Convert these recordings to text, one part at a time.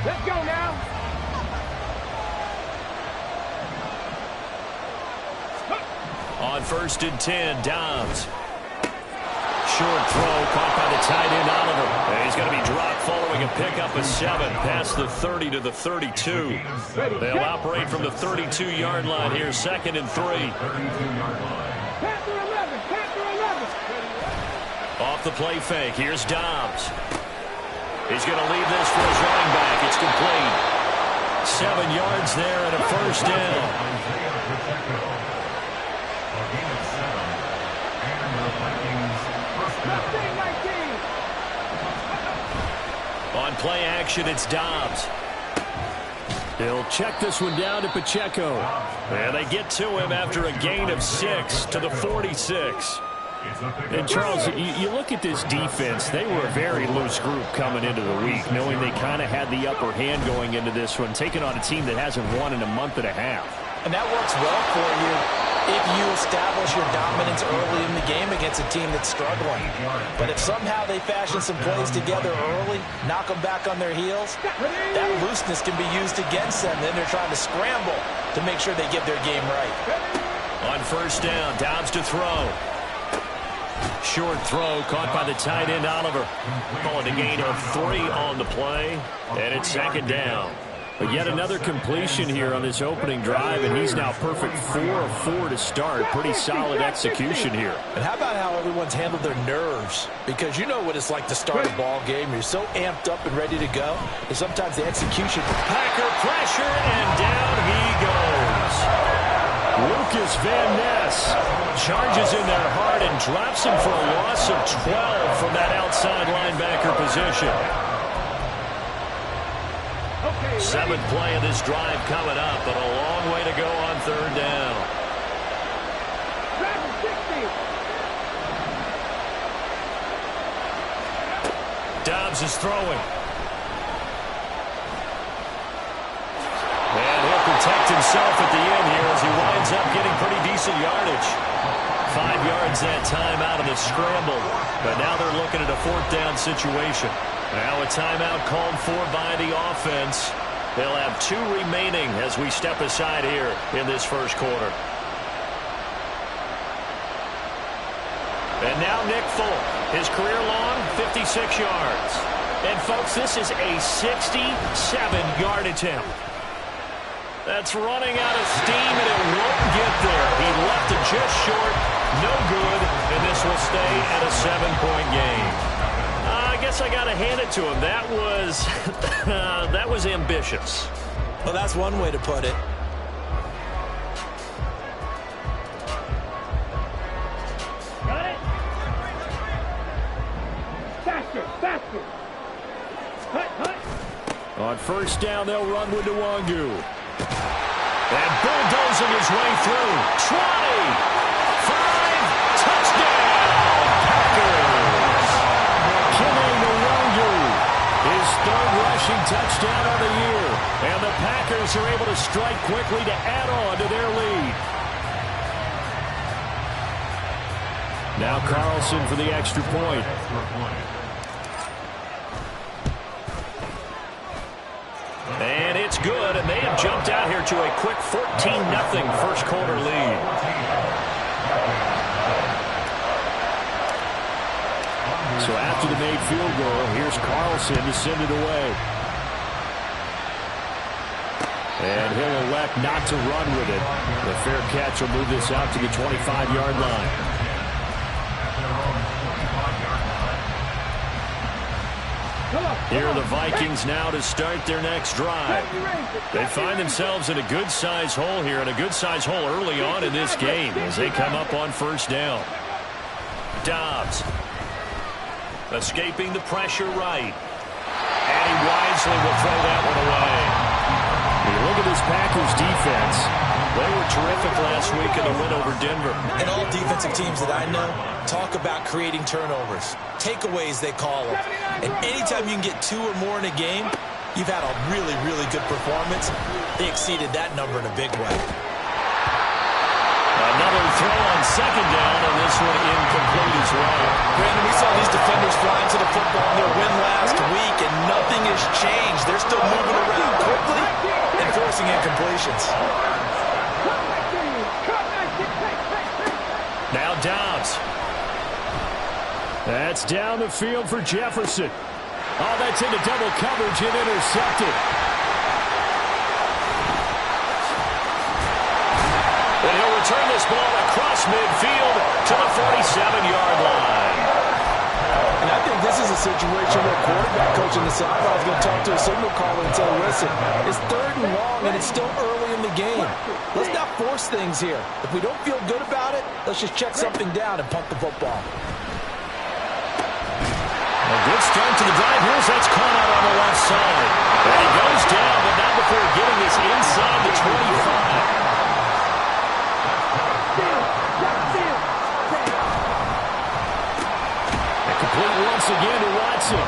Let's go now. On 1st and 10, Dobbs. Short throw caught by the tight end, Oliver. And he's going to be dropped following a pickup of 7 past the 30 to the 32. They'll operate from the 32-yard line here, 2nd and 3. Off the play fake, here's Dobbs. He's going to leave this for his running back. It's complete. 7 yards there and a 1st down. On play action, it's Dobbs. He'll check this one down to Pacheco. And they get to him after a gain of 6 to the 46. And, Charles, you look at this defense, they were a very loose group coming into the week, knowing they kind of had the upper hand going into this one, taking on a team that hasn't won in a month and a half. And that works well for you if you establish your dominance early in the game against a team that's struggling. But if somehow they fashion some plays together early, knock them back on their heels, that looseness can be used against them. Then they're trying to scramble to make sure they get their game right. On 1st down, Dobbs to throw. Short throw caught by the tight end, Oliver. Calling a gain of 3 on the play, and it's 2nd down. But yet another completion here on this opening drive, and he's now perfect 4 of 4 to start. Pretty solid execution here. And how about how everyone's handled their nerves? Because you know what it's like to start a ball game. You're so amped up and ready to go. And sometimes the execution. Packer pressure, and down he goes. Lucas Van Ness charges in there hard and drops him for a loss of 12 from that outside linebacker position. 7th play of this drive coming up, but a long way to go on 3rd down. Dobbs is throwing. And he'll protect himself at the end here as he winds up getting pretty decent yardage. 5 yards that time out of the scramble. But now they're looking at a 4th down situation. Now a timeout called for by the offense. They'll have 2 remaining as we step aside here in this 1st quarter. And now Nick Folk, his career long 56 yards. And folks, this is a 67-yard attempt. That's running out of steam, and it won't get there. He left it just short, no good, and this will stay at a 7-point game. I guess I got to hand it to him. That was that was ambitious. Well, that's one way to put it. Got it. Faster, faster. On 1st down, they'll run with Nwangu. And bulldozing his way through. 20, 5, touchdown, Packers. Killing Nwangu, his 3rd rushing touchdown of the year. And the Packers are able to strike quickly to add on to their lead. Now Carlson for the extra point. And it's good, and they have jumped out here to a quick 14-0 1st quarter lead. So after the made field goal, here's Carlson to send it away. And he'll elect not to run with it. The fair catch will move this out to the 25-yard line. Here are the Vikings now to start their next drive. They find themselves in a good-sized hole here, and a good-sized hole early on in this game as they come up on 1st down. Dobbs escaping the pressure right. And he wisely will throw that one away. You look at this Packers defense. They were terrific last week in the win over Denver. And all defensive teams that I know talk about creating turnovers. Takeaways, they call them. And anytime you can get 2 or more in a game, you've had a really, really good performance. They exceeded that number in a big way. Another throw on 2nd down, and this one incomplete as well. Brandon, we saw these defenders flying to the football in their win last week, and nothing has changed. They're still moving situations. Now Dobbs. That's down the field for Jefferson. Oh, that's into double coverage and intercepted. And he'll return this ball across midfield to the 47-yard line. And I think this is a situation where quarterback coach on the sideline is going to talk to a signal caller and say, listen, it's 3rd and long and it's still early in the game. Let's not force things here. If we don't feel good about it, let's just check something down and punt the football. A good start to the drive. Here's that's caught out on the left side. And he goes down, but not before getting this inside the 25. Complete once again to Watson.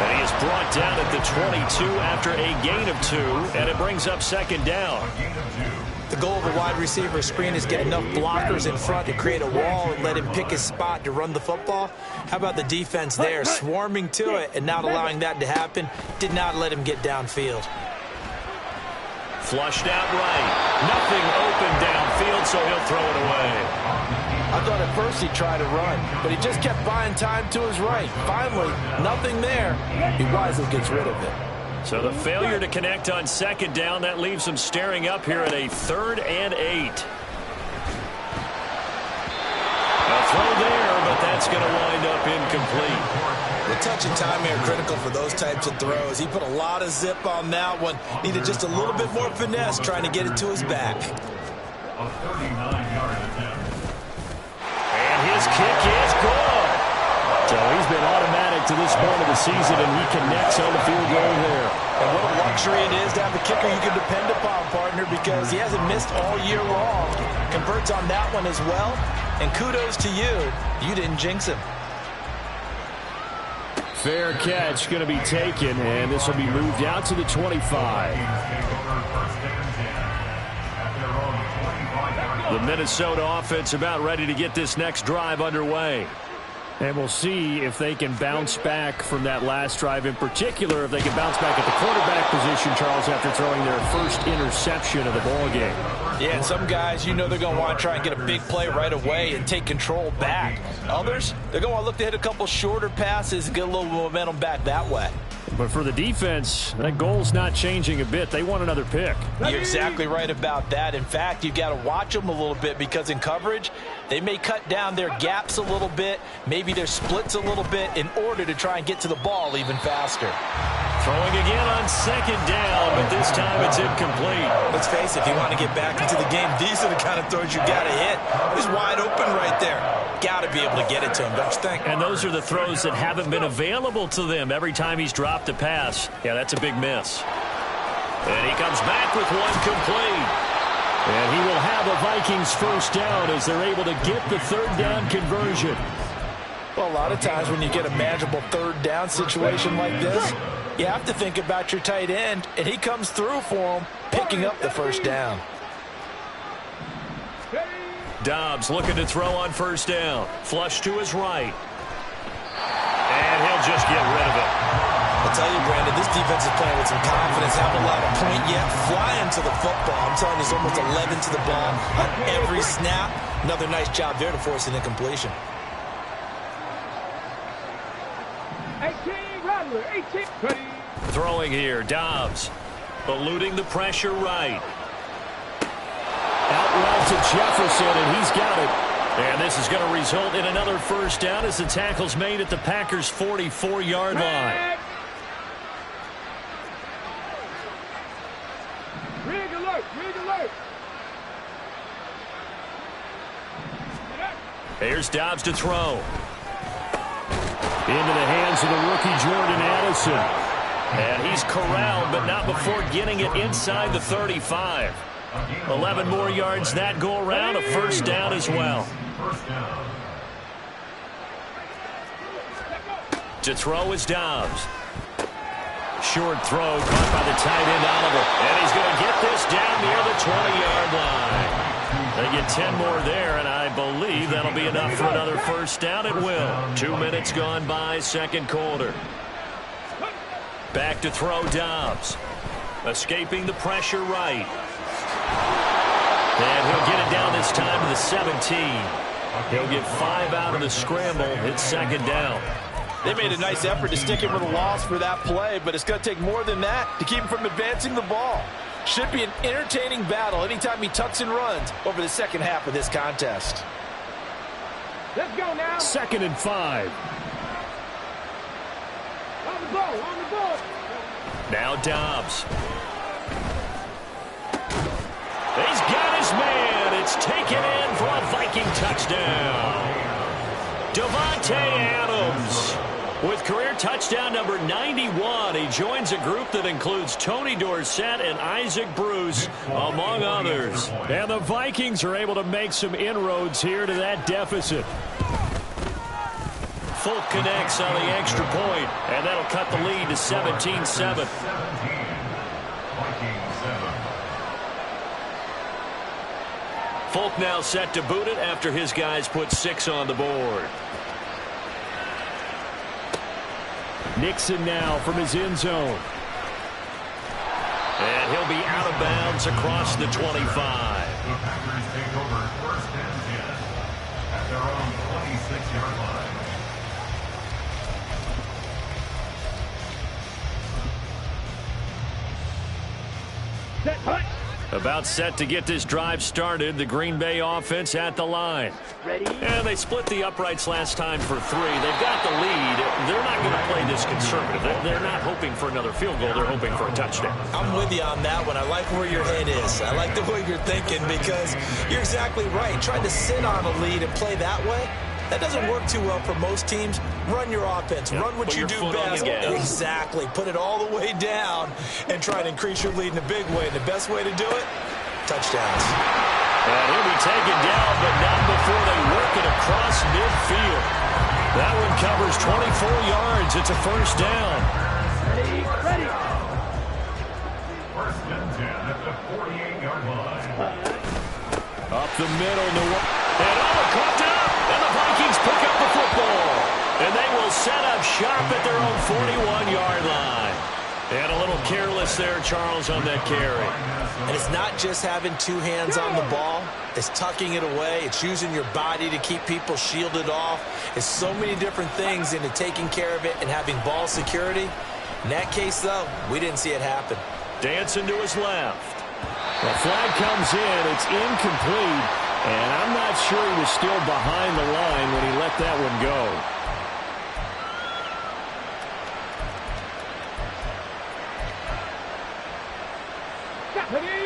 And he is brought down at the 22 after a gain of 2, and it brings up 2nd down. The goal of a wide receiver screen is get enough blockers in front to create a wall and let him pick his spot to run the football. How about the defense there, swarming to it and not allowing that to happen? Did not let him get downfield. Flushed out right. Nothing open downfield, so he'll throw it away. I thought at first he'd try to run, but he just kept buying time to his right. Finally, nothing there. He wisely gets rid of it. So the failure to connect on 2nd down, that leaves him staring up here at a 3rd and 8. A throw there, but that's going to wind up incomplete. The touch and time here critical for those types of throws. He put a lot of zip on that one. Needed just a little bit more finesse trying to get it to his back. And his kick is good. So he's been automatic to this point of the season, and he connects on the field goal there. And what a luxury it is to have a kicker you can depend upon, partner, because he hasn't missed all year long. Converts on that one as well. And kudos to you. You didn't jinx him. Fair catch going to be taken, and this will be moved out to the 25. The Minnesota offense about ready to get this next drive underway. And we'll see if they can bounce back from that last drive, in particular if they can bounce back at the quarterback position, Charles, after throwing their first interception of the ballgame. Yeah, and some guys, you know they're going to want to try and get a big play right away and take control back. Others, they're going to want to look to hit a couple shorter passes and get a little momentum back that way. But for the defense, that goal's not changing a bit. They want another pick. You're exactly right about that. In fact, you've got to watch them a little bit because in coverage, they may cut down their gaps a little bit, maybe their splits a little bit in order to try and get to the ball even faster. Throwing again on 2nd down, but this time it's incomplete. Let's face it, if you want to get back into the game, these are the kind of throws you got to hit. He's wide open right there. Got to be able to get it to him, don't you think? And those are the throws that haven't been available to them every time he's dropped a pass. Yeah, that's a big miss. And he comes back with one complete. And he will have a Vikings first down as they're able to get the 3rd down conversion. Well, a lot of times when you get a manageable 3rd down situation like this, you have to think about your tight end, and he comes through for him, picking up the first down. Dobbs looking to throw on 1st down. Flush to his right. And he'll just get rid of it. I'll tell you, Brandon, this defense is playing with some confidence. Haven't allowed a point yet. Flying to the football. I'm telling you, it's almost 11 to the ball on every snap. Another nice job there to force an incompletion. 18, Rattler, 18. Throwing here, Dobbs. Eluding the pressure right. Out right to Jefferson, and he's got it. And this is going to result in another first down as the tackle's made at the Packers' 44-yard line. Rig alert, rig alert. Here's Dobbs to throw. Into the hands of the rookie Jordan Addison. And he's corralled, but not before getting it inside the 35. 11 more yards that go around, a first down as well. To throw is Dobbs. Short throw caught by the tight end Oliver. And he's going to get this down near the 20-yard line. They get 10 more there, and I believe that'll be enough for another first down. It will. 2 minutes gone by, 2nd quarter. Back to throw Dobbs. Escaping the pressure right. And he'll get it down this time to the 17. He'll get 5 out of the scramble. It's second down. They made a nice effort to stick him with a loss for that play, but it's going to take more than that to keep him from advancing the ball. Should be an entertaining battle anytime he tucks and runs over the second half of this contest. Let's go now. 2nd and 5. On the ball, on the ball. Now Dobbs. He's got his man. It's taken in for a Viking touchdown. Davante Adams with career touchdown number 91. He joins a group that includes Tony Dorsett and Isaac Bruce, among others. And the Vikings are able to make some inroads here to that deficit. Folk connects on the extra point, and that'll cut the lead to 17-7. Folk now set to boot it after his guys put 6 on the board. Nixon now from his end zone. And he'll be out of bounds across the 25. The Packers take over 1st and 10 at their own 26-yard line. Set, hut. About set to get this drive started. The Green Bay offense at the line. Ready? And they split the uprights last time for 3. They've got the lead. They're not going to play this conservative. They're not hoping for another field goal. They're hoping for a touchdown. I'm with you on that one. I like where your head is. I like the way you're thinking because you're exactly right. Trying to sit on a lead and play that way, that doesn't work too well for most teams. Run your offense. Yep. Run what Put you your do foot on best. the gas. Exactly. Put it all the way down and try and increase your lead in a big way. And the best way to do it, touchdowns. And he'll be taken down, but not before they work it across midfield. That one covers 24 yards. It's a first down. Ready, ready. 1st and 10 at the 48-yard line. Up the middle. And caught it up. And the Vikings pick up the football. And they will set up shop at their own 41-yard line. And a little careless there, Charles, on that carry. And it's not just having 2 hands on the ball. It's tucking it away. It's using your body to keep people shielded off. It's so many different things into taking care of it and having ball security. In that case, though, we didn't see it happen. Dancing to his left. The flag comes in. It's incomplete. And I'm not sure he was still behind the line when he let that one go.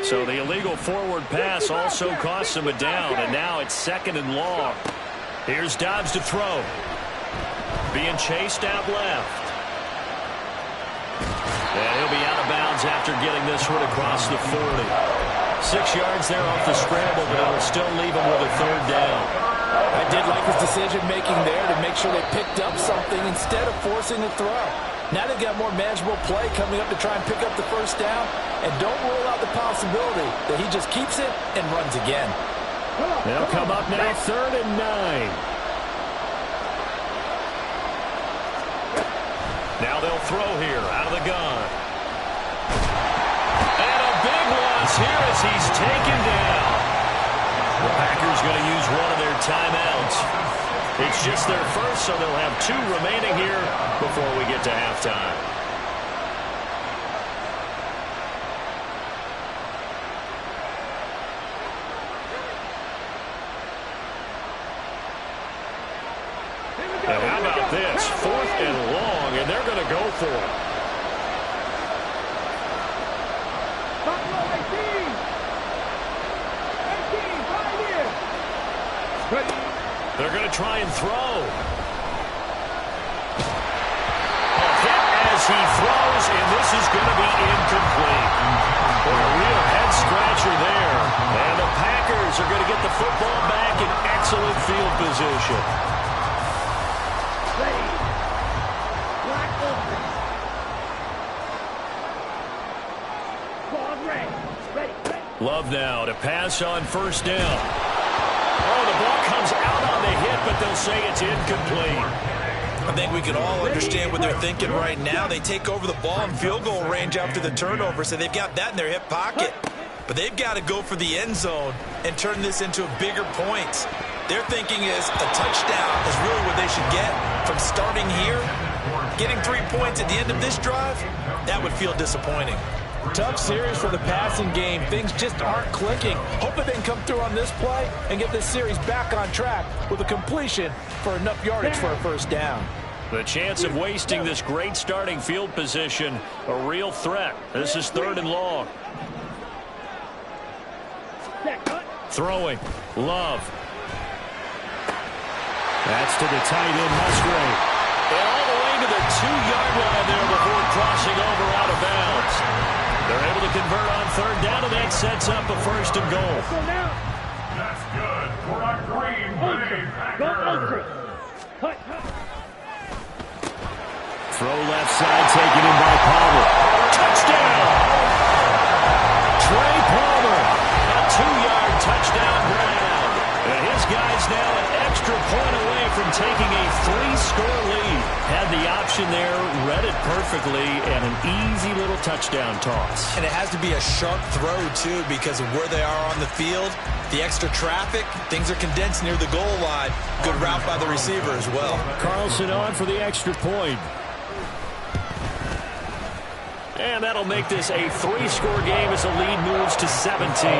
So the illegal forward pass also costs him a down, and now it's 2nd and long. Here's Dobbs to throw. Being chased out left. And he'll be out of bounds after getting this one across the 40. 6 yards there off the scramble, but it'll still leave him with a 3rd down. I did like his decision-making there to make sure they picked up something instead of forcing a throw. Now they've got more manageable play coming up to try and pick up the first down, and don't rule out the possibility that he just keeps it and runs again. They'll come up now, 3rd and 9. Now they'll throw here out of the gun. And a big loss here as he's taken down. The Packers going to use one of their timeouts. It's just their first, so they'll have 2 remaining here before we get to halftime. And how about this? 4th and long, and they're going to go for it. Buffalo 18. 18, right here. Ready. They're going to try and throw. A hit as he throws, and this is going to be incomplete. Boy, a real head-scratcher there. And the Packers are going to get the football back in excellent field position. Ready. Black open. Ball ready. Ready, ready. Love now to pass on 1st down. Oh, the ball comes out on the hit, but they'll say it's incomplete. I think we can all understand what they're thinking right now. They take over the ball in field goal range after the turnover, so they've got that in their hip pocket. but they've got to go for the end zone and turn this into a bigger points. Their thinking is a touchdown is really what they should get from starting here. Getting 3 points at the end of this drive, that would feel disappointing. Tough series for the passing game. Things just aren't clicking. Hoping they can come through on this play and get this series back on track with a completion for enough yardage for a first down. The chance of wasting this great starting field position, a real threat. This is 3rd and long. Throwing. Love. That's to the tight end, Musgrave. And all the way to the 2-yard line there before crossing over out of bounds. They're able to convert on 3rd down, and that sets up a 1st and goal. That's good for a Green Bay Packers. Throw left side, taken in by Palmer. Touchdown! Trey Palmer, a 2-yard touchdown grab. And his guy's now an extra point away from taking a 3-score lead. Had the option there, read it perfectly, and an easy little touchdown toss. And it has to be a sharp throw, too, because of where they are on the field. The extra traffic, things are condensed near the goal line. Good route by the receiver as well. Carlson on for the extra point. And that'll make this a 3-score game as the lead moves to 17.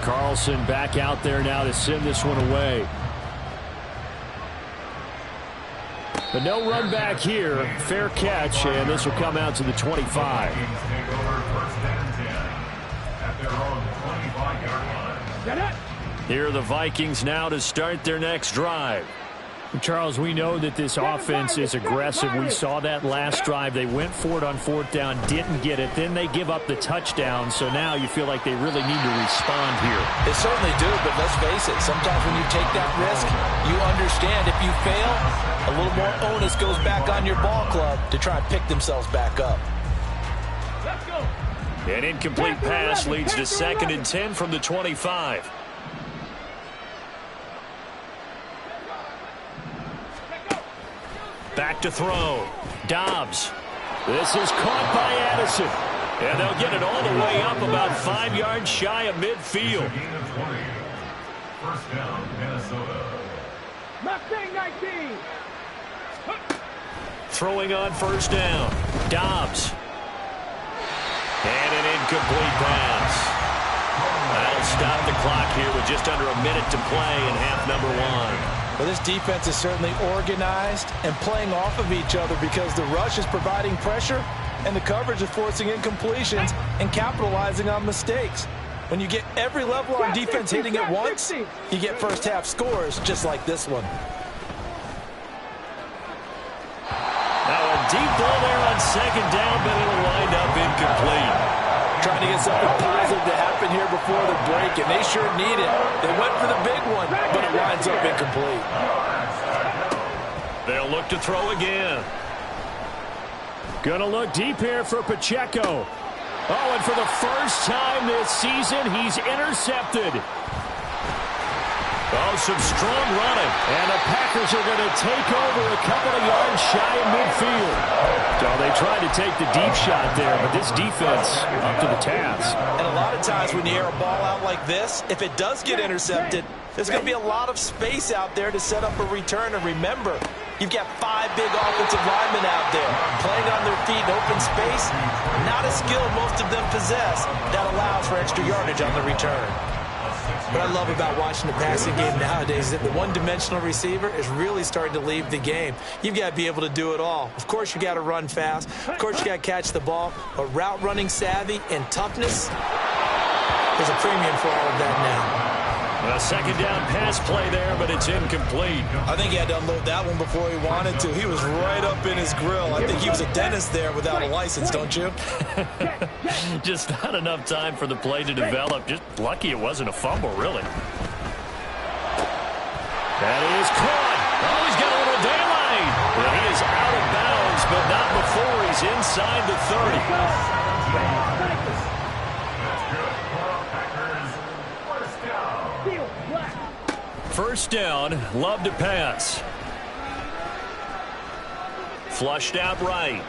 Carlson back out there now to send this one away. But no run back here. Fair catch, and this will come out to the 25. Here are the Vikings now to start their next drive. Charles, we know that this offense is aggressive. We saw that last drive. They went for it on 4th down, didn't get it. Then they give up the touchdown. So now you feel like they really need to respond here. They certainly do, but let's face it. Sometimes when you take that risk, you understand if you fail, a little more onus goes back on your ball club to try and pick themselves back up. An incomplete pass leads to 2nd and 10 from the 25. Back to throw. Dobbs. This is caught by Addison. And they'll get it all the way up about 5 yards shy of midfield. First down, Minnesota. Mustang 19. Throwing on 1st down. Dobbs. And an incomplete pass. That'll stop the clock here with just under a minute to play in half number 1. Well, this defense is certainly organized and playing off of each other because the rush is providing pressure and the coverage is forcing incompletions and capitalizing on mistakes. When you get every level on defense hitting at once, you get first half scores just like this one. Now a deep ball there on 2nd down, but it'll wind up incomplete. Trying to get something positive to happen here before the break, and they sure need it. They went for the big one, but it winds up incomplete. They'll look to throw again. Gonna look deep here for Pacheco. Oh, and for the first time this season, he's intercepted. Oh, some strong running. And the Packers are going to take over a couple of yards shy of midfield. So they tried to take the deep shot there, but this defense up to the task. And a lot of times when you air a ball out like this, if it does get intercepted, there's going to be a lot of space out there to set up a return. And remember, you've got 5 big offensive linemen out there playing on their feet in open space. Not a skill most of them possess that allows for extra yardage on the return. What I love about watching the passing game nowadays is that the one-dimensional receiver is really starting to leave the game. You've got to be able to do it all. Of course, you got to run fast. Of course, you got to catch the ball. But route running savvy and toughness, there's a premium for all of that now. A 2nd down pass play there, but it's incomplete. I think he had to unload that one before he wanted to. He was right up in his grill. I think he was a dentist there without a license, don't you? Just not enough time for the play to develop. Just lucky it wasn't a fumble, really. That is caught. Oh, he's got a little daylight. And he is out of bounds, but not before he's inside the 30. First down, Love to pass. Flushed out right.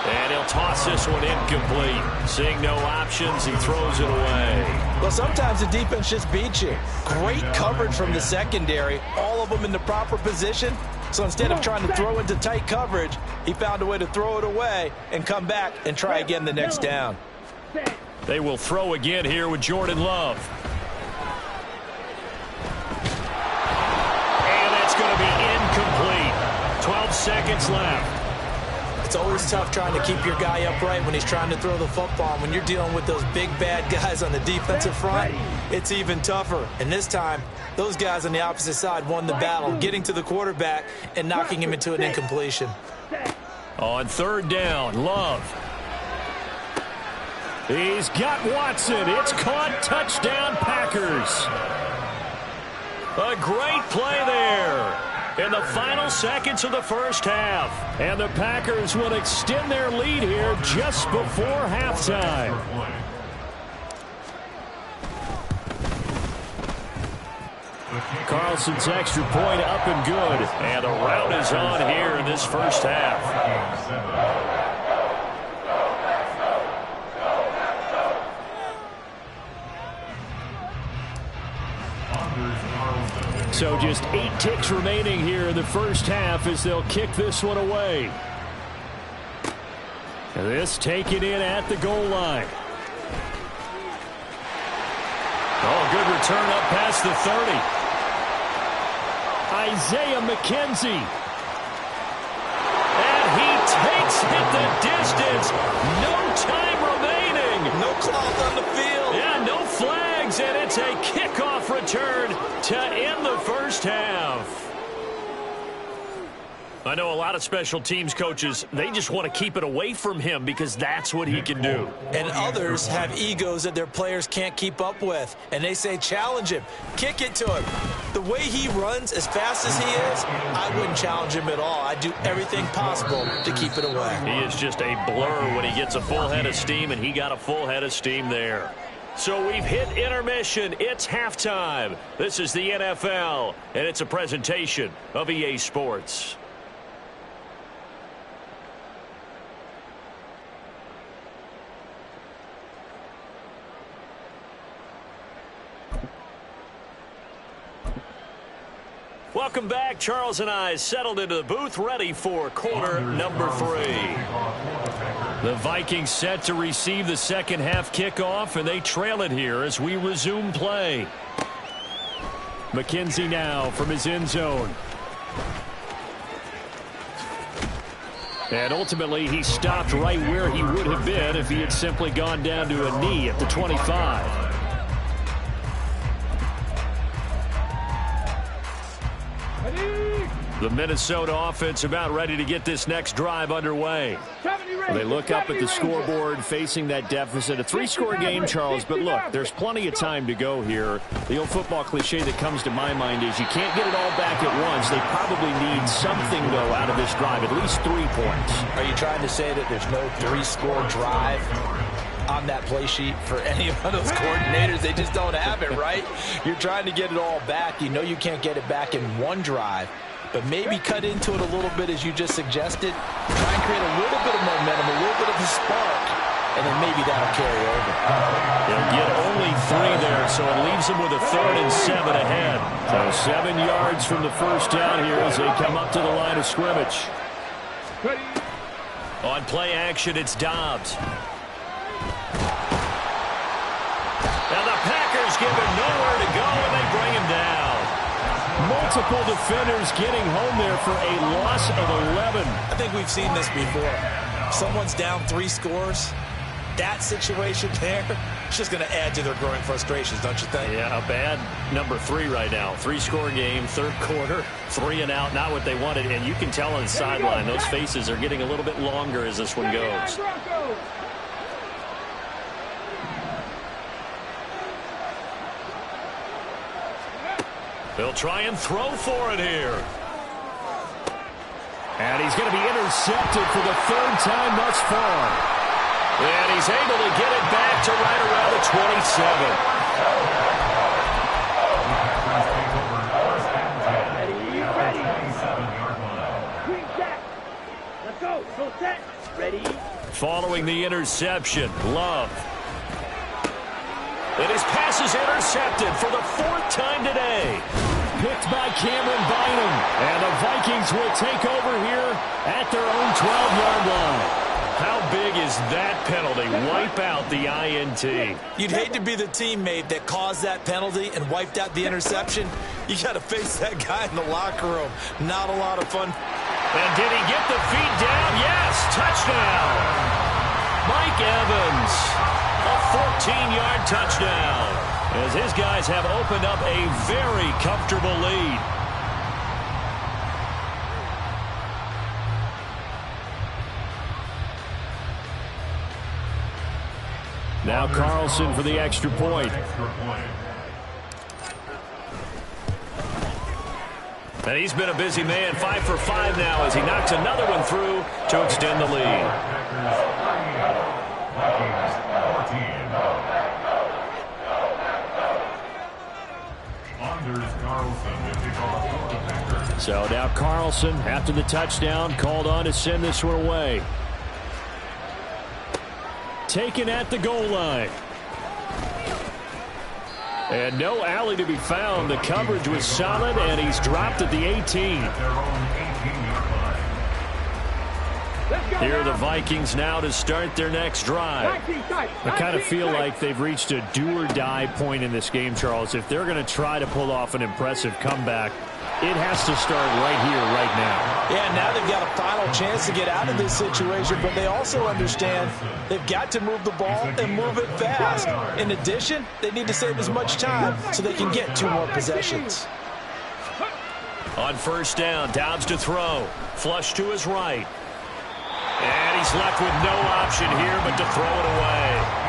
And he'll toss this one incomplete. Seeing no options, he throws it away. Well, sometimes the defense just beats you. Great coverage from the secondary, all of them in the proper position. So instead of trying to throw into tight coverage, he found a way to throw it away and come back and try again the next down. They will throw again here with Jordan Love. And that's going to be incomplete. 12 seconds left. It's always tough trying to keep your guy upright when he's trying to throw the football. When you're dealing with those big, bad guys on the defensive front, it's even tougher. And this time, those guys on the opposite side won the battle, getting to the quarterback and knocking him into an incompletion. On third down, Love. He's got Watson. It's caught. Touchdown, Packers. A great play there in the final seconds of the first half. And the Packers will extend their lead here just before halftime. Carlson's extra point up and good. And the rout is on here in this first half. So just 8 ticks remaining here in the first half as they'll kick this one away. This taken in at the goal line. Oh, good return up past the 30. Isaiah McKenzie. And he takes it the distance. No time remaining. No cloth on the field. Yeah, no flags, and it's a kickoff return to end the first half. I know a lot of special teams coaches, they just want to keep it away from him because that's what he can do. And others have egos that their players can't keep up with. And they say, challenge him. Kick it to him. The way he runs as fast as he is, I wouldn't challenge him at all. I'd do everything possible to keep it away. He is just a blur when he gets a full head of steam, and he got a full head of steam there. So we've hit intermission. It's halftime. This is the NFL, and it's a presentation of EA Sports. Welcome back. Charles and I settled into the booth, ready for quarter number 3. The Vikings set to receive the second half kickoff, and they trail it here as we resume play. McKenzie now from his end zone. And ultimately, he stopped right where he would have been if he had simply gone down to a knee at the 25. The Minnesota offense about ready to get this next drive underway. They look up at the scoreboard facing that deficit. A 3-score game, Charles, but look, there's plenty of time to go here. The old football cliche that comes to my mind is you can't get it all back at once. They probably need something, though, out of this drive, at least 3 points. Are you trying to say that there's no 3-score drive on that play sheet for any of those coordinators? They just don't have it, right? You're trying to get it all back. You know you can't get it back in one drive. But maybe cut into it a little bit as you just suggested. Try and create a little bit of momentum, a little bit of a spark, and then maybe that'll carry over. They'll get only 3 there, so it leaves them with a 3rd and 7 ahead. So 7 yards from the first down here as they come up to the line of scrimmage. On play action, it's Dobbs. Now the Packers give him nowhere to go, and they bring him down. Multiple defenders getting home there for a loss of 11. I think we've seen this before. Someone's down 3 scores. That situation there, it's just going to add to their growing frustrations, don't you think? Yeah, a bad number 3 right now. 3-score game, 3rd quarter, 3 and out, not what they wanted. And you can tell on the sideline, those faces are getting a little bit longer as this one goes. They'll try and throw for it here. And he's going to be intercepted for the 3rd time thus far. And he's able to get it back to right around the 27. throwing the interception. Love. And his pass is intercepted for the 4th time today. Picked by Cameron Bynum. And the Vikings will take over here at their own 12-yard line. How big is that penalty? Wipe out the INT. You'd hate to be the teammate that caused that penalty and wiped out the interception. You got to face that guy in the locker room. Not a lot of fun. And did he get the feet down? Yes, touchdown. Mike Evans, a 14-yard touchdown, as his guys have opened up a very comfortable lead. Now Carlson for the extra point. And he's been a busy man, 5 for 5 now as he knocks another one through to extend the lead. So now Carlson, after the touchdown, called on to send this one away. Taken at the goal line. And no alley to be found. The coverage was solid, and he's dropped at the 18. Here are the Vikings now to start their next drive. I kind of feel like they've reached a do-or-die point in this game, Charles. If they're going to try to pull off an impressive comeback, it has to start right here, right now. Yeah, now they've got a final chance to get out of this situation, but they also understand they've got to move the ball and move it fast. In addition, they need to save as much time so they can get 2 more possessions. On first down, Dobbs to throw. Flush to his right. And he's left with no option here but to throw it away.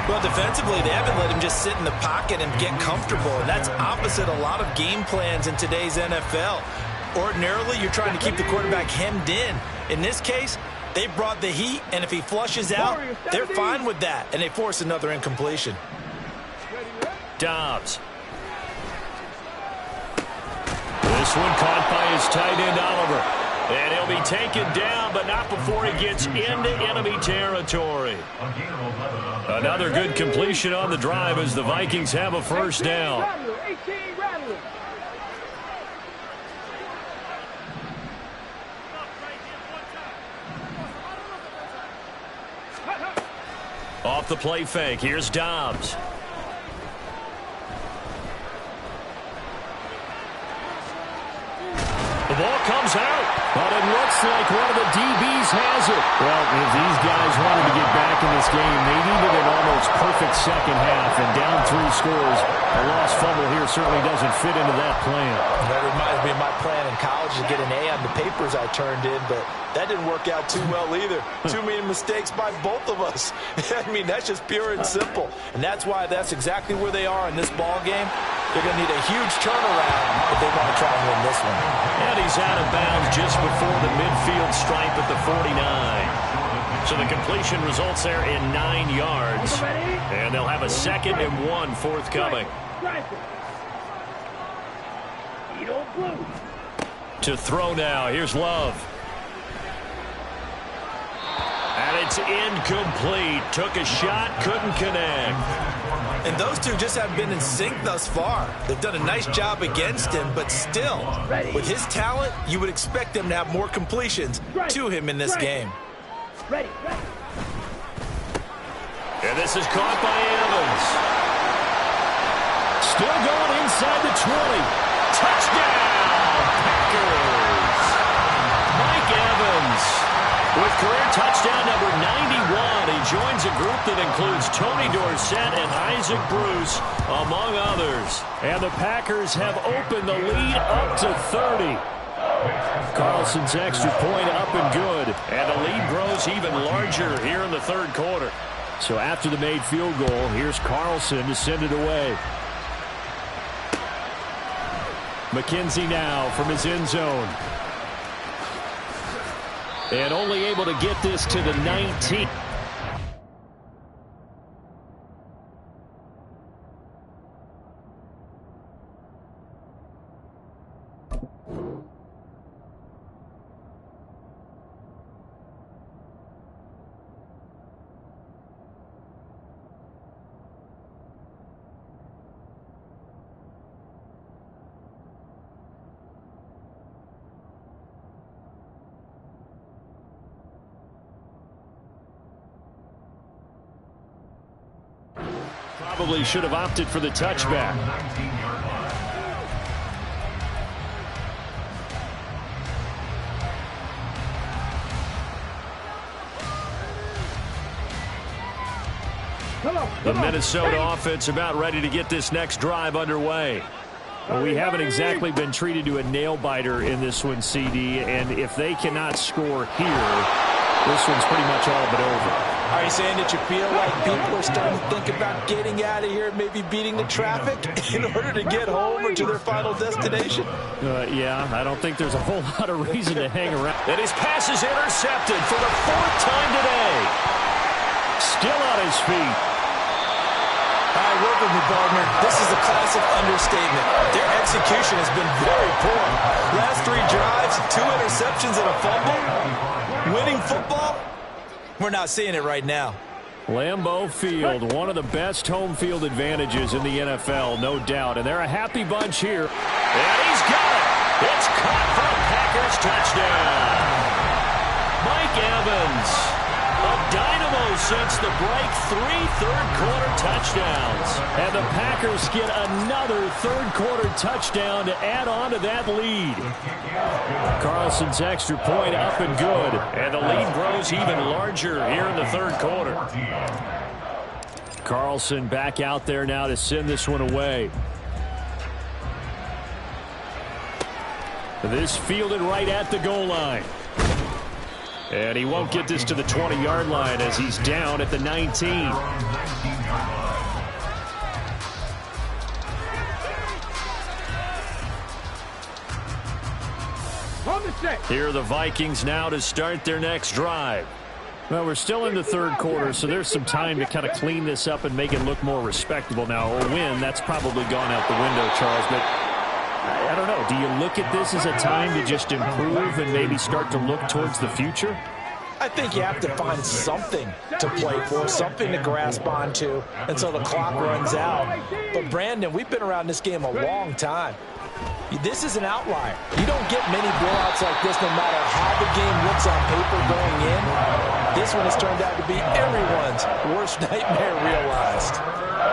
Well, defensively, they haven't let him just sit in the pocket and get comfortable, and that's opposite a lot of game plans in today's NFL. Ordinarily, you're trying to keep the quarterback hemmed in. In this case, they brought the heat, and if he flushes out, they're fine with that, and they force another incompletion. Dobbs. This one caught by his tight end, Oliver. And he'll be taken down, but not before he gets into enemy territory. Another good completion on the drive as the Vikings have a first down. Off the play fake, here's Dobbs. The ball comes out, but it looks like one of the DBs has it. Well, if these guys wanted to get back in this game, they needed an almost perfect second half, and down 3 scores. A lost fumble here certainly doesn't fit into that plan. That reminds me of my plan in college to get an A on the papers I turned in, but that didn't work out too well either. Too many mistakes by both of us. I mean, that's just pure and simple. And that's why that's exactly where they are in this ball game. They're going to need a huge turnaround if they want to try and win this one. And he's out of bounds just before the midfield stripe at the 49. So the completion results there in 9 yards. And they'll have a 2nd and 1 forthcoming. To throw now. Here's Love. And it's incomplete. Took a shot, couldn't connect. And those two just haven't been in sync thus far. They've done a nice job against him, but still, with his talent, you would expect them to have more completions to him in this game. And this is caught by Evans. Still going inside the 20. Touchdown, Packers. Mike Evans with career touchdown number 91. He joins a group that includes Tony Dorsett and Isaac Bruce, among others. And the Packers have opened the lead up to 30. Carlson's extra point up and good. And the lead grows even larger here in the 3rd quarter. So after the made field goal, here's Carlson to send it away. McKenzie now from his end zone. And only able to get this to the 19. probably should have opted for the touchback. The Minnesota offense about ready to get this next drive underway. Well, we haven't exactly been treated to a nail-biter in this one, CD, and if they cannot score here, this one's pretty much all but over. Are you saying that you feel like people are starting to think about getting out of here and maybe beating the traffic in order to get home or to their final destination? Yeah, I don't think there's a whole lot of reason to hang around. And his pass is intercepted for the 4th time today. Still on his feet. All right, work with me, partner. This is a classic understatement. Their execution has been very poor. Last 3 drives, 2 interceptions and a fumble. Winning football? We're not seeing it right now. Lambeau Field, one of the best home field advantages in the NFL, no doubt. And they're a happy bunch here. And he's got it. It's caught for a Packers touchdown. Mike Evans. A dynamo since the break, 3 third-quarter touchdowns. And the Packers get another third-quarter touchdown to add on to that lead. Carlson's extra point up and good. And the lead grows even larger here in the third quarter. Carlson back out there now to send this one away. This fielded right at the goal line. And he won't get this to the 20-yard line as he's down at the 19. Here are the Vikings now to start their next drive. Well, we're still in the third quarter, so there's some time to kind of clean this up and make it look more respectable. Now, a win, that's probably gone out the window, Charles, but I don't know. Do you look at this as a time to just improve and maybe start to look towards the future? I think you have to find something to play for, something to grasp onto until the clock runs out. But, Brandon, we've been around this game a long time. This is an outlier. You don't get many blowouts like this no matter how the game looks on paper going in. This one has turned out to be everyone's worst nightmare realized.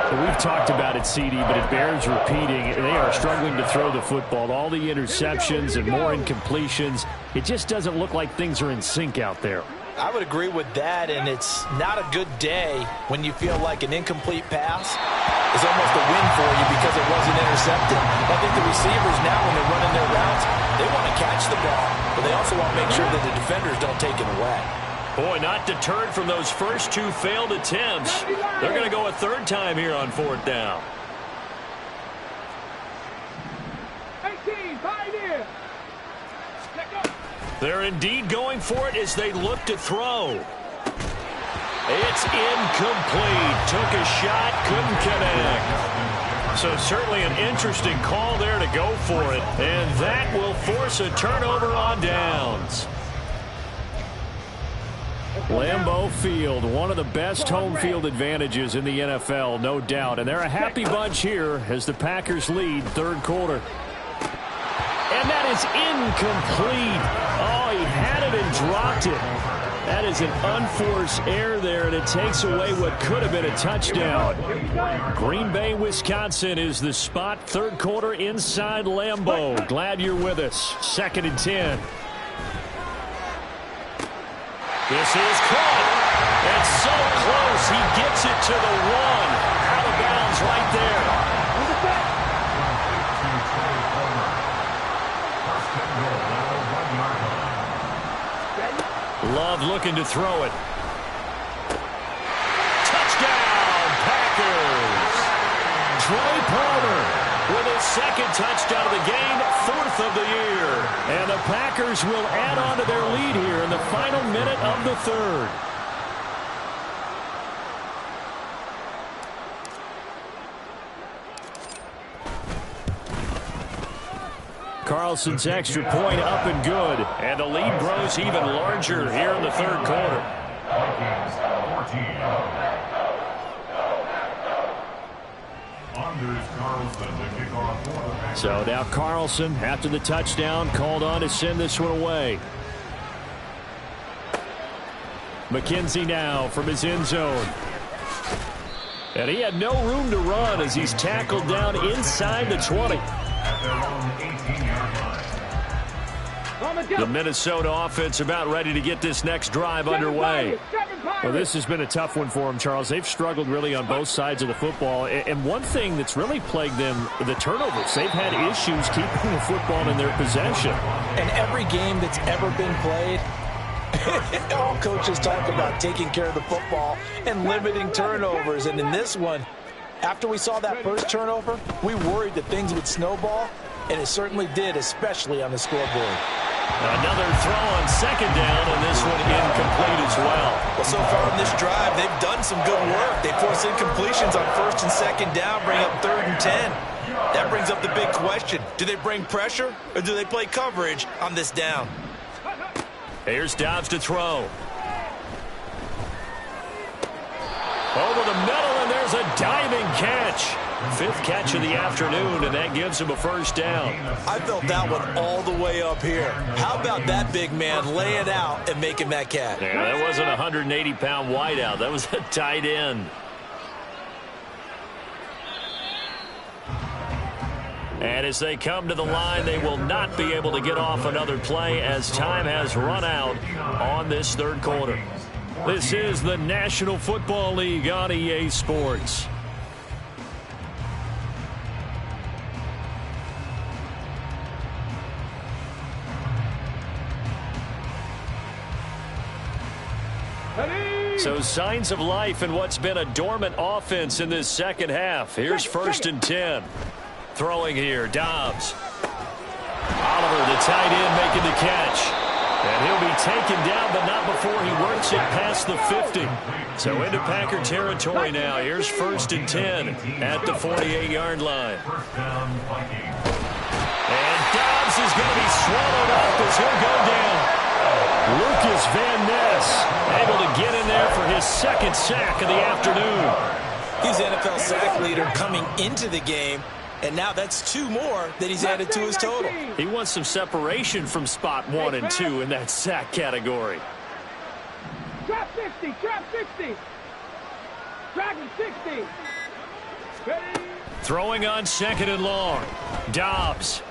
We've talked about it, CD, but it bears repeating. They are struggling to throw the football. All the interceptions and more incompletions. It just doesn't look like things are in sync out there. I would agree with that, and it's not a good day when you feel like an incomplete pass is almost a win for you because it wasn't intercepted. I think the receivers now, when they're running their routes, they want to catch the ball, but they also want to make sure that the defenders don't take it away. Boy, not deterred from those first 2 failed attempts. They're going to go a third time here on 4th down. 18, pioneer. They're indeed going for it as they look to throw. It's incomplete. Took a shot, couldn't connect. So certainly an interesting call there to go for it. And that will force a turnover on downs. Lambeau Field, one of the best home field advantages in the NFL, no doubt. And they're a happy bunch here as the Packers lead third quarter. And that is incomplete. Oh, he had it and dropped it. That is an unforced error there, and it takes away what could have been a touchdown. Green Bay, Wisconsin is the spot. Third quarter inside Lambeau. Glad you're with us. 2nd and 10. This is caught. It's so close. He gets it to the 1. Out of bounds right there. Love looking to throw it. Touchdown, Packers. Trey Palmer with his 2nd touchdown of the game, 4th of the year. And the Packers will add on to their lead here in the final minute of the third. Carlson's extra point up and good. And the lead grows even larger here in the third quarter. So now Carlson, after the touchdown, called on to send this one away. McKenzie now from his end zone. And he had no room to run as he's tackled down inside the 20. At their own 18-yard line. The Minnesota offense about ready to get this next drive underway. Well, this has been a tough one for them, Charles. They've struggled really on both sides of the football. And one thing that's really plagued them, the turnovers. They've had issues keeping the football in their possession. And every game that's ever been played, all coaches talk about taking care of the football and limiting turnovers. And in this one, after we saw that first turnover, we worried that things would snowball, and it certainly did, especially on the scoreboard. Another throw on second down, and this one incomplete as well. Well, so far in this drive, they've done some good work. They force incompletions on first and second down, bring up 3rd and 10. That brings up the big question. Do they bring pressure, or do they play coverage on this down? Here's Dobbs to throw. Over the middle, and there's a diving catch. 5th catch of the afternoon, and that gives him a first down. I felt that one all the way up here. How about that big man lay it out and making that catch? Yeah, that wasn't a 180-pound wideout. That was a tight end. And as they come to the line, they will not be able to get off another play as time has run out on this third quarter. This is the National Football League on EA Sports. So signs of life in what's been a dormant offense in this second half. Here's 1st and 10. Throwing here, Dobbs. Oliver, the tight end, making the catch. And he'll be taken down, but not before he works it past the 50. So into Packer territory now. Here's 1st and 10 at the 48-yard line. And Dobbs is going to be swallowed up as he'll go down. Lucas Van Ness able to get in there for his 2nd sack of the afternoon. He's NFL sack leader coming into the game, and now that's 2 more that he's added to his total. He wants some separation from spot 1 and 2 in that sack category. Drop 60, drop 60. Dragon 60. Ready? Throwing on 2nd and long. Dobbs.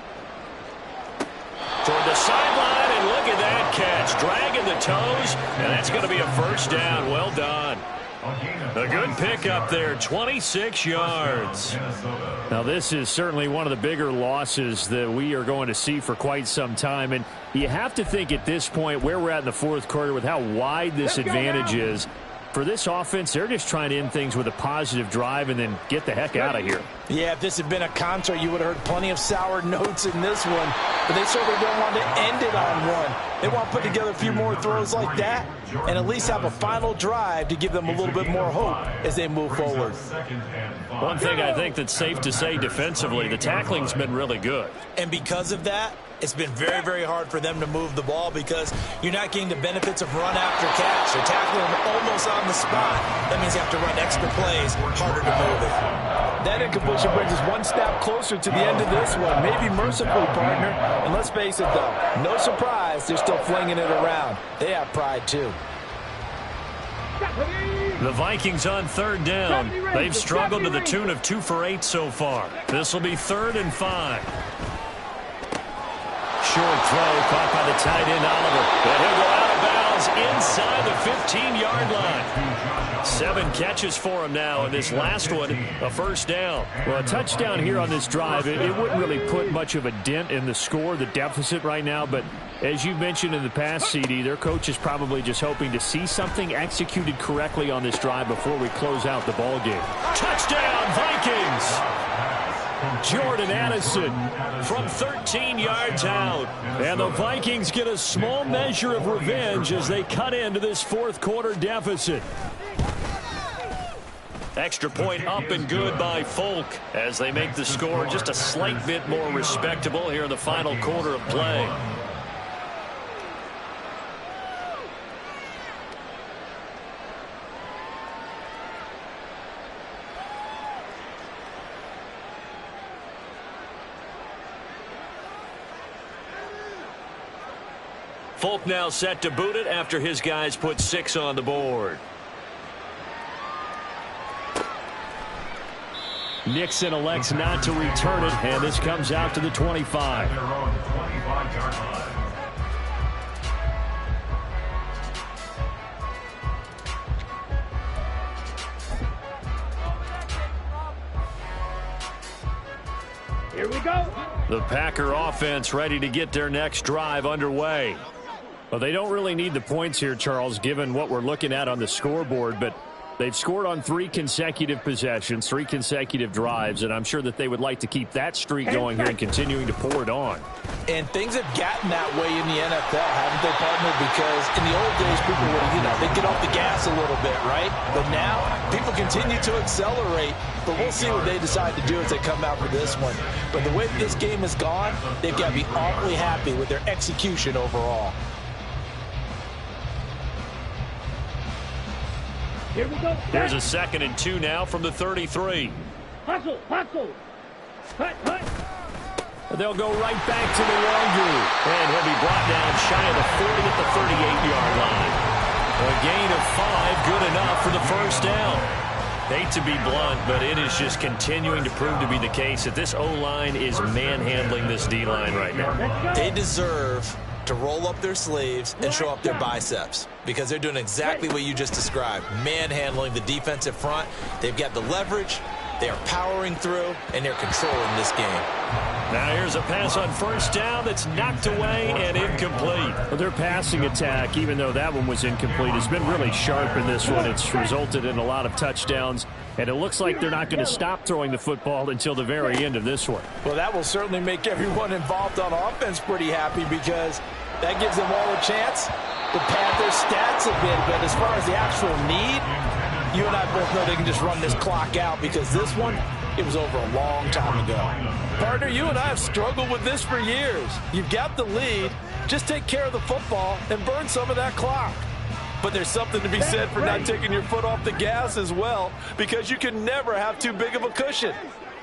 Toward the sideline, and look at that catch. Dragging the toes, and that's going to be a first down. Well done. A good pickup there, 26 yards. Now, this is certainly one of the bigger losses that we are going to see for quite some time. And you have to think at this point where we're at in the fourth quarter with how wide this advantage is. For this offense, they're just trying to end things with a positive drive and then get the heck out of here. Yeah, if this had been a concert, you would have heard plenty of sour notes in this one. But they certainly don't want to end it on one. They want to put together a few more throws like that and at least have a final drive to give them a little bit more hope as they move forward. One thing I think that's safe to say defensively, the tackling's been really good. And because of that, it's been very, very hard for them to move the ball because you're not getting the benefits of run after catch. You're tackling them almost on the spot. That means you have to run extra plays, harder to move it. That incompletion brings us one step closer to the end of this one. Maybe mercifully, partner. And let's face it, though, no surprise, they're still flinging it around. They have pride, too. The Vikings on 3rd down. They've struggled to the tune of 2 for 8 so far. This will be 3rd and 5. Short throw caught by the tight end, Oliver. But he'll go out of bounds inside the 15-yard line. 7 catches for him now, and this last one, a first down. Well, a touchdown here on this drive, it wouldn't really put much of a dent in the score, the deficit right now, but as you mentioned in the past, CD, their coach is probably just hoping to see something executed correctly on this drive before we close out the ball game. Touchdown, Vikings! Jordan Addison from 13 yards out. And the Vikings get a small measure of revenge as they cut into this fourth quarter deficit. Extra point up and good by Folk as they make the score just a slight bit more respectable here in the final quarter of play. Folk now set to boot it after his guys put 6 on the board. Nixon elects not to return it, and this comes out to the 25. At their own 25-yard line. Here we go. The Packer offense ready to get their next drive underway. Well, they don't really need the points here, Charles, given what we're looking at on the scoreboard, but they've scored on 3 consecutive possessions, 3 consecutive drives, and I'm sure that they would like to keep that streak going here and continuing to pour it on. And things have gotten that way in the NFL, haven't they, partner? Because in the old days, people would, they'd get off the gas a little bit, right? But now, people continue to accelerate, but we'll see what they decide to do as they come out for this one. But the way this game has gone, they've got to be awfully happy with their execution overall. Here we go. There's a 2nd and 2 now from the 33. Hustle, hustle. Hut, hut. They'll go right back to the Wangu. And he'll be brought down shy of the 40 at the 38-yard line. A gain of 5, good enough for the first down. Hate to be blunt, but it is just continuing to prove to be the case that this O-line is manhandling this D-line right now. They deserve to roll up their sleeves and show up their biceps because they're doing exactly what you just described, manhandling the defensive front. They've got the leverage, they are powering through, and they're controlling this game. Now here's a pass on first down that's knocked away and incomplete. Well, their passing attack, even though that one was incomplete, has been really sharp in this one. It's resulted in a lot of touchdowns, and it looks like they're not going to stop throwing the football until the very end of this one. Well, that will certainly make everyone involved on offense pretty happy because that gives them all a chance to pad their stats a bit. But as far as the actual need, you and I both know they can just run this clock out because this one, it was over a long time ago. Partner, you and I have struggled with this for years. You've got the lead. Just take care of the football and burn some of that clock. But there's something to be said for not taking your foot off the gas as well because you can never have too big of a cushion.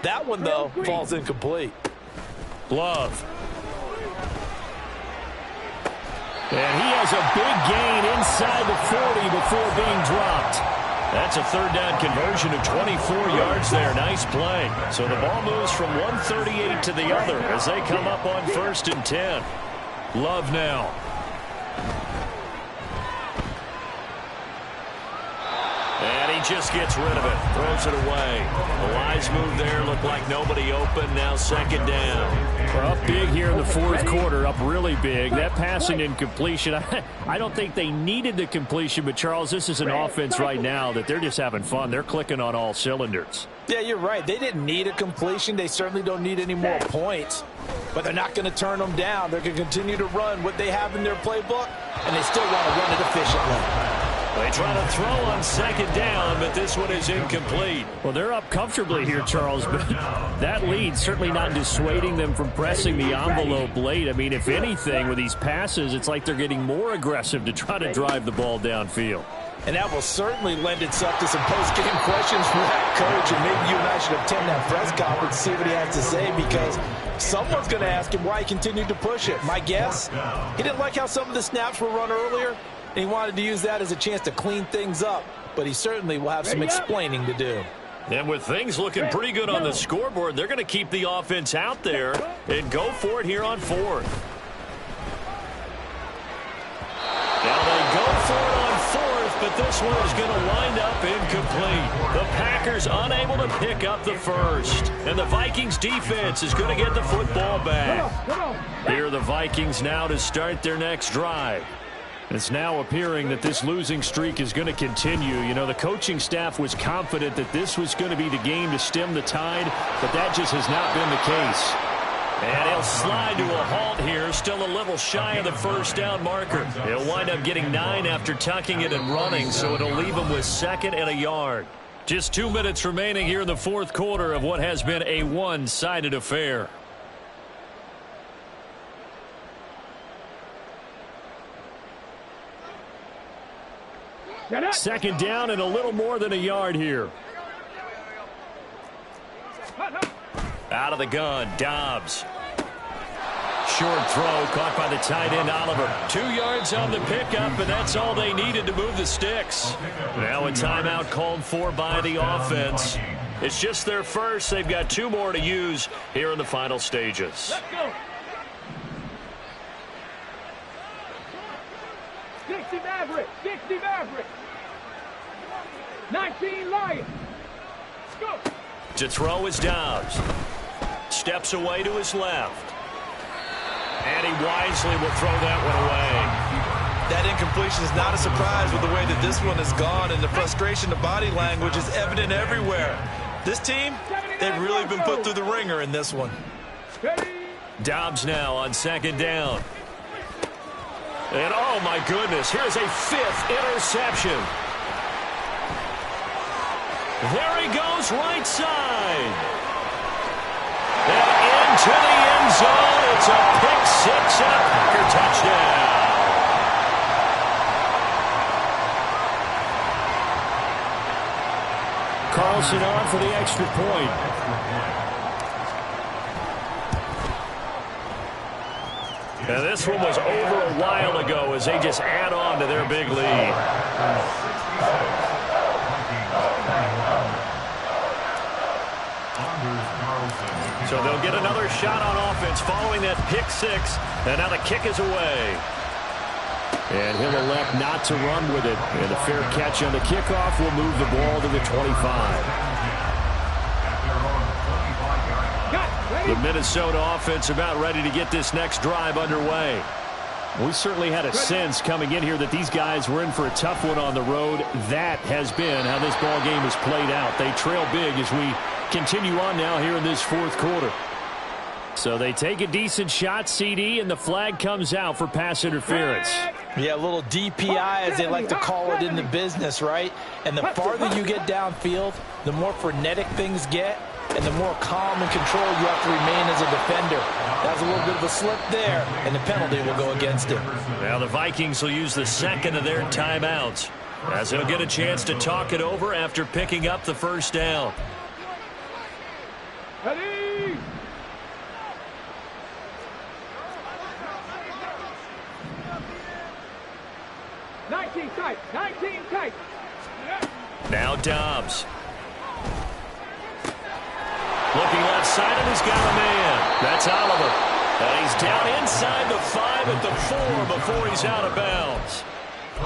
That one, though, falls incomplete. Love. And he has a big gain inside the 40 before being dropped. That's a 3rd down conversion of 24 yards there. Nice play. So the ball moves from 138 to the other as they come up on 1st and 10. Love now. And he just gets rid of it. Throws it away. The wise move there. Looked like nobody open. Now 2nd down. We're up big here in the 4th quarter. Up really big. That passing incompletion. I don't think they needed the completion. But, Charles, this is an offense right now that they're just having fun. They're clicking on all cylinders. Yeah, you're right. They didn't need a completion. They certainly don't need any more points. But they're not going to turn them down. They're going to continue to run what they have in their playbook. And they still want to run it efficiently. They try to throw on 2nd down, but this one is incomplete. Well, they're up comfortably here, Charles, but that lead certainly not dissuading them from pressing the envelope late. I mean, if anything, with these passes, it's like they're getting more aggressive to try to drive the ball downfield. And that will certainly lend itself to some post-game questions from that coach, and maybe you and I should attend that press conference, see what he has to say, because someone's going to ask him why he continued to push it. My guess, he didn't like how some of the snaps were run earlier, and he wanted to use that as a chance to clean things up, but he certainly will have some explaining to do. And with things looking pretty good on the scoreboard, they're going to keep the offense out there and go for it here on 4th. Now they go for it on 4th, but this one is going to wind up incomplete. The Packers unable to pick up the first. And the Vikings defense is going to get the football back. Here are the Vikings now to start their next drive. It's now appearing that this losing streak is going to continue. You know, the coaching staff was confident that this was going to be the game to stem the tide, but that just has not been the case. And he'll slide to a halt here, still a little shy of the first down marker. He'll wind up getting 9 after tucking it and running, so it'll leave him with 2nd and a yard. Just 2 minutes remaining here in the 4th quarter of what has been a one-sided affair. Second down and a little more than a yard here. Out of the gun, Dobbs. Short throw caught by the tight end, Oliver. 2 yards on the pickup, and that's all they needed to move the sticks. Now a timeout called for by the offense. It's just their first. They've got 2 more to use here in the final stages. Let's go. 60 Maverick. 60 Maverick. 19 Lions. Let's go. To throw is Dobbs. Steps away to his left. And he wisely will throw that one away. That incompletion is not a surprise with the way that this one has gone, and the frustration, the body language is evident everywhere. This team, they've really been put through the ringer in this one. Dobbs now on 2nd down. And oh my goodness, here's a 5th interception. There he goes, right side. And into the end zone. It's a pick 6 and a Packer touchdown. Carlson on for the extra point. Now this one was over a while ago as they just add on to their big lead. So they'll get another shot on offense following that pick 6. And now the kick is away. And he'll elect not to run with it. And a fair catch on the kickoff will move the ball to the 25. The Minnesota offense about ready to get this next drive underway. We certainly had a sense coming in here that these guys were in for a tough one on the road. That has been how this ball game has played out. They trail big as we continue on now here in this 4th quarter. So they take a decent shot, CD, and the flag comes out for pass interference. Yeah, a little DPI, as they like to call it in the business, right? And the farther you get downfield, the more frenetic things get, and the more calm and control you have to remain as a defender. That was a little bit of a slip there, and the penalty will go against him. Now the Vikings will use the 2nd of their timeouts, as they'll get a chance to talk it over after picking up the 1st down. Ready? Tight. 19 tight. Now Dobbs. Looking left side, and he's got a man. That's Oliver. And he's down inside the 5 at the 4 before he's out of bounds.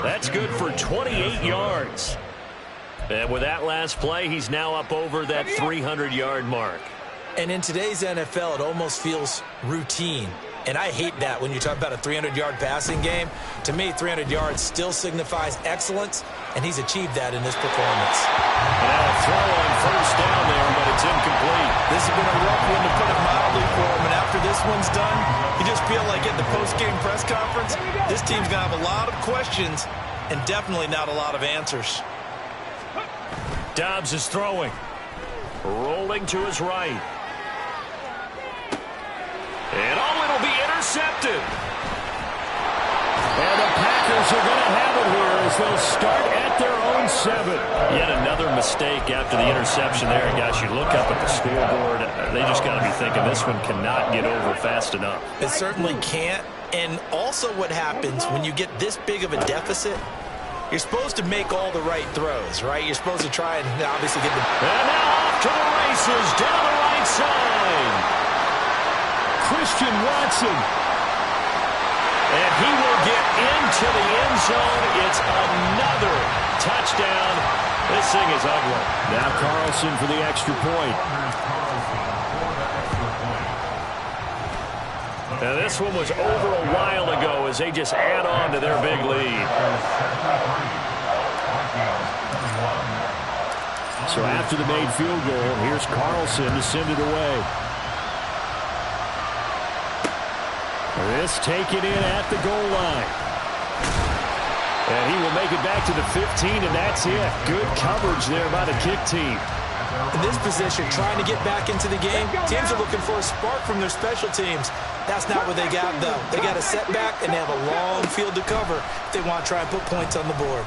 That's good for 28 yards. And with that last play, he's now up over that 300-yard mark. And in today's NFL, it almost feels routine. And I hate that when you talk about a 300-yard passing game. To me, 300 yards still signifies excellence, and he's achieved that in this performance. Now a throw on 1st down there, but it's incomplete. This has been a rough one, to put it mildly, for him. And after this one's done, you just feel like at the post-game press conference, this team's going to have a lot of questions and definitely not a lot of answers. Dobbs is throwing. Rolling to his right. And it'll be intercepted. And the Packers are going to have it here as they'll start at their own 7. Yet another mistake after the interception there. And guys, you look up at the scoreboard, they just got to be thinking this one cannot get over fast enough. It certainly can't. And also what happens when you get this big of a deficit, you're supposed to make all the right throws, right? You're supposed to try and obviously get the... And now off to the races down the right side. Christian Watson. And he will get into the end zone. It's another touchdown. This thing is ugly. Now Carlson for the extra point. Now this one was over a while ago as they just add on to their big lead. So after the made field goal, here's Carlson to send it away. This taken in at the goal line. And he will make it back to the 15, and that's it. Good coverage there by the kick team. In this position, trying to get back into the game, teams are looking for a spark from their special teams. That's not what they got, though. They got a setback, and they have a long field to cover if they want to try and put points on the board.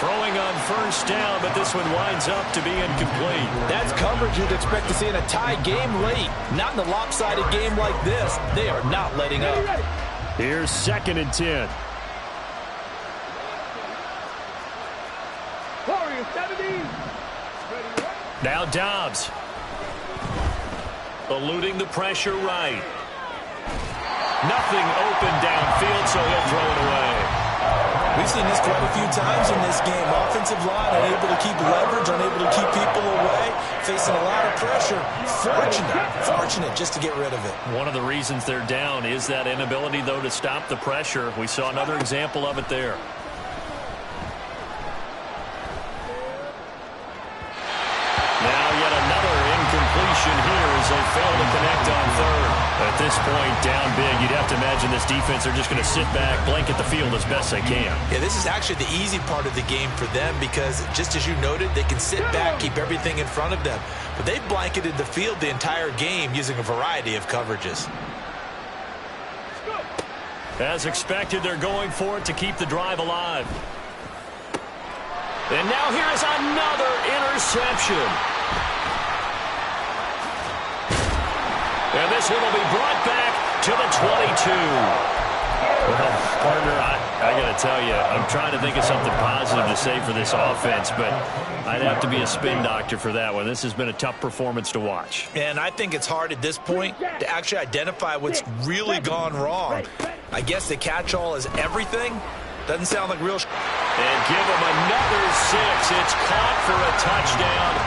Throwing on 1st down, but this one winds up to be incomplete. That's coverage you'd expect to see in a tie game late. Not in a lopsided game like this. They are not letting up. Here's 2nd and 10. Warriors 70. Now Dobbs. Eluding the pressure right. Nothing open downfield, so he'll throw it away. We've seen this quite a few times in this game. Offensive line unable to keep leverage, unable to keep people away, facing a lot of pressure. Fortunate just to get rid of it. One of the reasons they're down is that inability, though, to stop the pressure. We saw another example of it there. Now yet another incompletion here as they fail to connect on third. At this point, down big, you'd have to imagine this defense are just going to sit back, blanket the field as best they can. Yeah, this is actually the easy part of the game for them because, just as you noted, they can sit back, keep everything in front of them. But they've blanketed the field the entire game using a variety of coverages. As expected, they're going for it to keep the drive alive. And now here is another interception. And this one will be brought back to the 22. Well, partner, I got to tell you, I'm trying to think of something positive to say for this offense, but I'd have to be a spin doctor for that one. This has been a tough performance to watch. And I think it's hard at this point to actually identify what's really gone wrong. I guess the catch-all is everything. Doesn't sound like real. And give him another 6. It's caught for a touchdown.